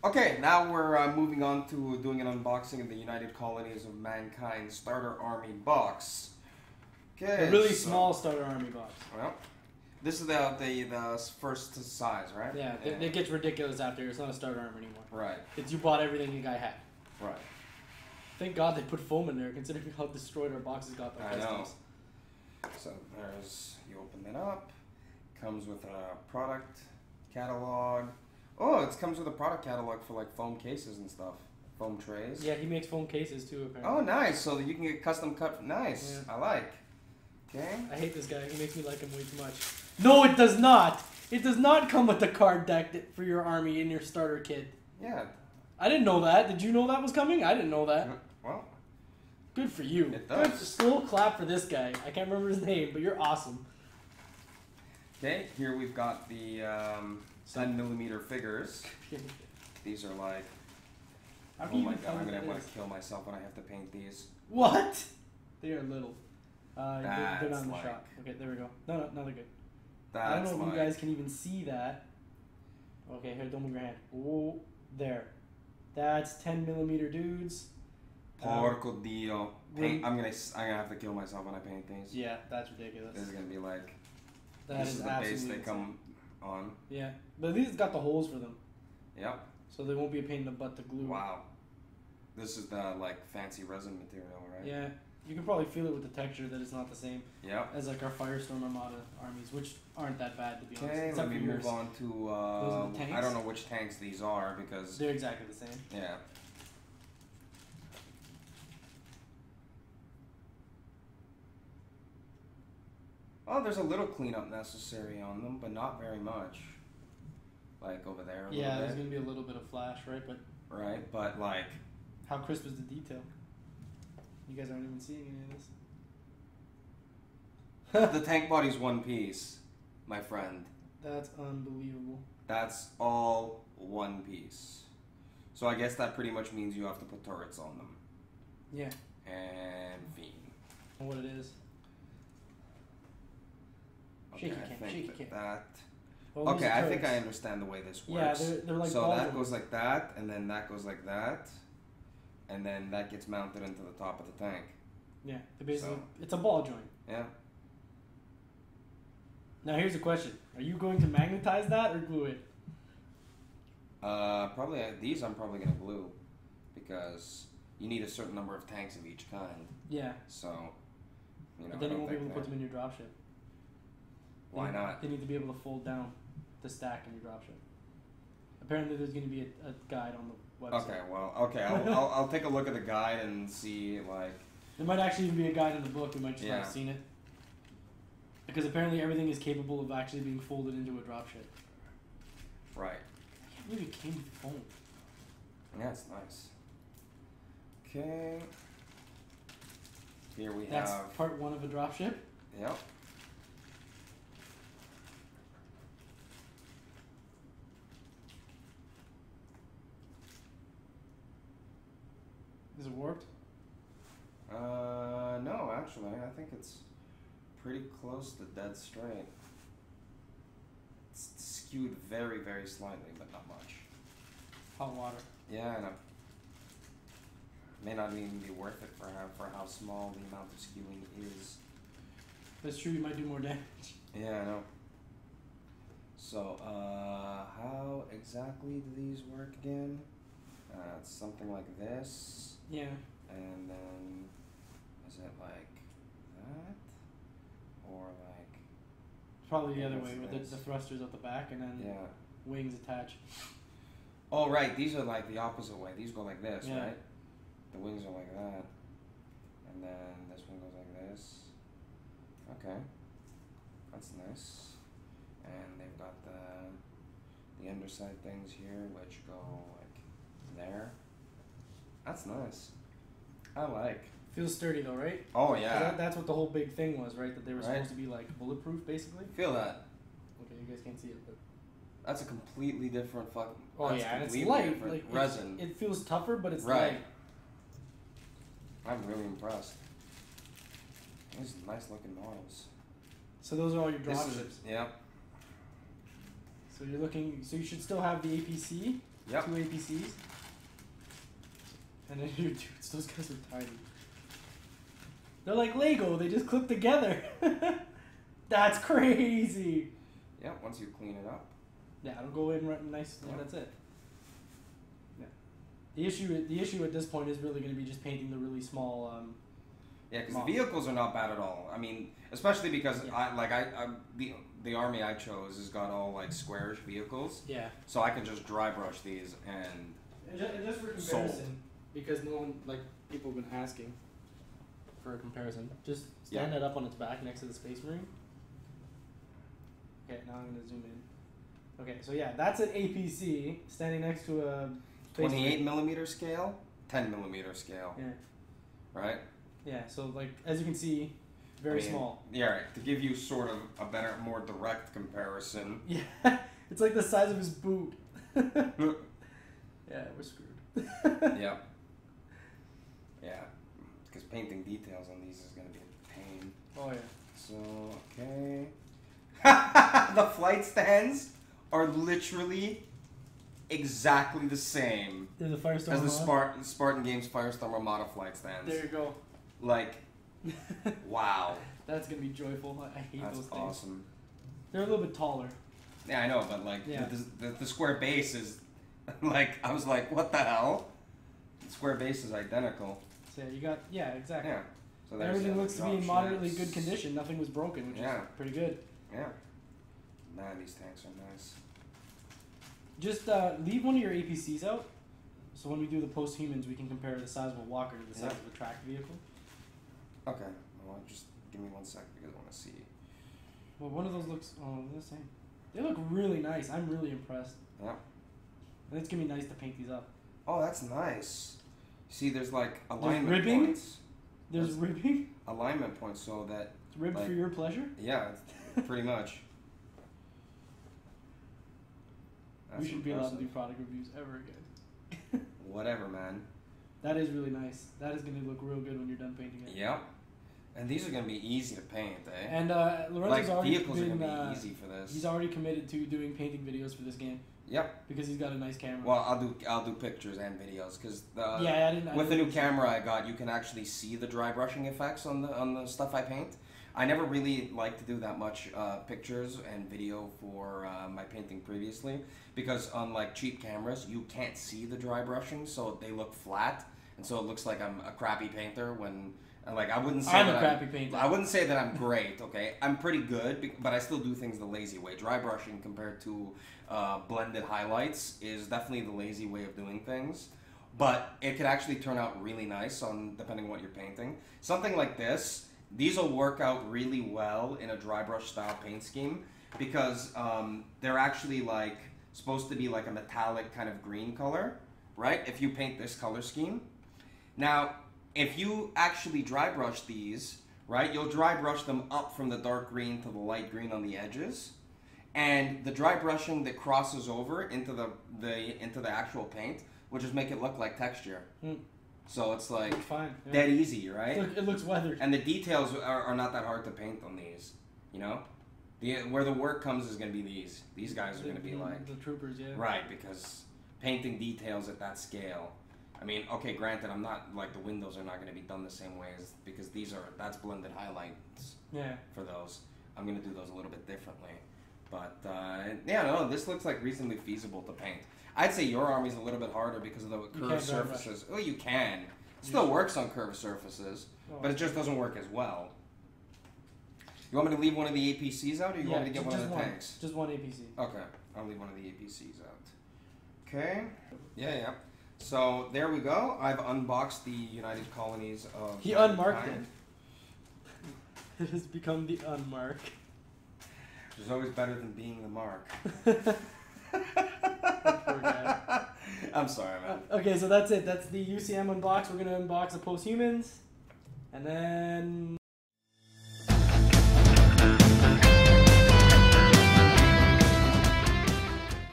Okay, now we're moving on to doing an unboxing of the United Colonies of Mankind Starter Army box. Okay, A really small starter army box. Well, this is the first size, right? Yeah, it gets ridiculous after. It's not a starter army anymore. Right. It's you bought everything the guy had. Right. Thank God they put foam in there, considering how destroyed our boxes got by customs. So you open it up. Comes with a product catalog. Oh, it comes with a product catalog for like foam cases and stuff. Foam trays. Yeah, he makes foam cases too, apparently. Oh, nice. So that you can get custom cut. Nice. Yeah. I like. Okay. I hate this guy. He makes me like him way too much. No, it does not. It does not come with the card deck for your army in your starter kit. Yeah. I didn't know that. Did you know that was coming? I didn't know that. Well. Good for you. It does. Good. Just a little clap for this guy. I can't remember his name, but you're awesome. Okay, here we've got the 10mm figures. These are like, oh my god, I'm gonna want to kill myself when I have to paint these. What? They are little. They're not in the like, shop. Okay, there we go. No, they're good. That's I don't know if you guys can even see that. Okay, here, don't move your hand. Oh, there. That's 10mm dudes. Porco Dio. Paint. I'm gonna have to kill myself when I paint these. Yeah, that's ridiculous. This is gonna be like. That this is the base they insane. come on. Yeah, but at least it's got the holes for them. Yep. So they won't be a pain in the butt to glue. Wow. This is the like fancy resin material, right? Yeah, you can probably feel it with the texture that it's not the same. Yep. As like our Firestorm Armada armies, which aren't that bad to be honest. Okay, let me move on to. I don't know which tanks these are because they're exactly the same. Yeah. Oh, there's a little cleanup necessary on them, but not very much. Like over there. Yeah, there's gonna be a little bit of flash, right? But like. How crisp is the detail? You guys aren't even seeing any of this. The tank body's one piece, my friend. That's unbelievable. That's all one piece. So I guess that pretty much means you have to put turrets on them. Yeah. And Fiend. What it is. Okay, shaky cam. That. Oh, okay, I think I understand the way this works. Yeah, they're like. So that goes like that, and then that goes like that, and then that gets mounted into the top of the tank. Yeah, basically, it's a ball joint. Yeah. Now here's a question: are you going to magnetize that or glue it? Probably these. I'm probably gonna glue, because you need a certain number of tanks of each kind. Yeah. So, you know. But then you won't be able to put them in your dropship. Why not? They need to be able to fold down the stack in your dropship. Apparently, there's going to be a guide on the website. Okay, well, okay, I'll take a look at the guide and see, like. There might actually even be a guide in the book. We might just not have seen it. Because apparently everything is capable of actually being folded into a dropship. Right. I can't believe it came with foam. Yeah, it's nice. Okay. Here we have. That's part one of a dropship. Yep. Is it warped? No, actually, I think it's pretty close to dead straight. It's skewed very, very slightly, but not much. Hot water. Yeah, I know. May not even be worth it for how small the amount of skewing is. That's true, you might do more damage. Yeah, I know. So, how exactly do these work again? It's something like this. Yeah. And then, is it like that? Or like... Probably the other way, with the thrusters at the back and then wings attached. Oh, right, these are like the opposite way. These go like this, yeah. right? The wings are like that. And then this one goes like this. Okay. That's nice. And they've got the underside things here, which go like there. That's nice. I like. Feels sturdy though, right? Oh yeah. That's what the whole big thing was, right? That they were supposed to be like bulletproof, basically. Feel that. Okay, you guys can't see it, but that's a completely different fucking. Oh yeah, and it's light. Like resin. It feels tougher, but it's right. light. I'm really impressed. These are nice looking models. So those are all your dropships. Yeah. So you're looking. So you should still have the APC. Yep. 2 APCs. And then your dudes, those guys are tiny. They're like Lego, they just clip together. That's crazy. Yeah, once you clean it up. Yeah, it'll go in right nice, and that's it. Yeah. The issue at this point is really going to be just painting the really small. Yeah, because the vehicles are not bad at all. I mean, especially because the army I chose has got all like squarish vehicles. Yeah. So I can just dry brush these and. Just for comparison, because no one people have been asking for a comparison. Just stand it up on its back next to the Space Marine. Okay, now I'm gonna zoom in. Okay, so yeah, that's an APC standing next to a 28mm scale, 10mm scale. Yeah. Right? Yeah, so as you can see, very small. Yeah, right. To give you sort of a better, more direct comparison. Yeah, it's like the size of his boot. Yeah, we're screwed. Yeah. Yeah, because painting details on these is gonna be a pain. Oh yeah. So okay. The flight stands are literally exactly the same They're the Firestorm as the Spartan Games Firestorm Armada flight stands. There you go. Like, wow. That's gonna be joyful. I hate That's those things. awesome. They're a little bit taller. Yeah, I know, but the square base is like, I was like, what the hell? The square base is identical. So you got exactly. Yeah. So everything looks to be in moderately good condition. Nothing was broken, which is pretty good. Yeah. Man, these tanks are nice. Just leave one of your APCs out, so when we do the post-humans, we can compare the size of a walker to the size of a tracked vehicle. Okay. Well, just give me 1 second because I want to see. Well, one of those looks... Oh, they're the same. They look really nice. I'm really impressed. Yeah. And it's going to be nice to paint these up. Oh, that's nice. See, there's like alignment ribbing? points. There's ribbing? Alignment points so that... It's ribbed for your pleasure? Yeah, pretty much. We should be allowed to do product reviews ever again. Whatever, man. That is really nice. That is going to look real good when you're done painting it. Yep. And these are going to be easy to paint, eh? And Lorenzo's already vehicles are going to be easy for this. He's already committed to doing painting videos for this game. Yep. Because he's got a nice camera. Well, I'll do pictures and videos because with the new camera I got, you can actually see the dry brushing effects on the stuff I paint. I never really liked to do that much pictures and video for my painting previously because on like cheap cameras you can't see the dry brushing, so they look flat, and so it looks like I'm a crappy painter when. Like I wouldn't say I'm a crappy painter. I wouldn't say that I'm great. Okay, I'm pretty good, but I still do things the lazy way. Dry brushing compared to blended highlights is definitely the lazy way of doing things. But it could actually turn out really nice on depending on what you're painting. Something like this, these will work out really well in a dry brush style paint scheme because they're actually like supposed to be like a metallic kind of green color, right? If you paint this color scheme, now. If you actually dry brush these, right, you'll dry brush them up from the dark green to the light green on the edges, and the dry brushing that crosses over into the actual paint will just make it look like texture. So it's like dead easy, right? It looks weathered. And the details are not that hard to paint on these, you know? Where the work comes is going to be these. These guys are going to be like... The troopers, yeah. Right, because painting details at that scale... I mean, okay, granted, I'm not, like, the windows are not going to be done the same way as, because that's blended highlights for those. I'm going to do those a little bit differently. But, yeah, no, this looks like reasonably feasible to paint. I'd say your army's a little bit harder because of the curved surfaces. Well, you can. It still works on curved surfaces, but it just doesn't work as well. You want me to leave one of the APCs out, or you want me to get one of the tanks? Just one APC. Okay, I'll leave one of the APCs out. Okay. Yeah. So there we go. I've unboxed the United Colonies of. He unmarked it. It has become the unmark. Which is always better than being the mark. Poor guy. I'm sorry, man. Okay, so that's it. That's the UCM unbox. We're gonna unbox the post-humans, and then.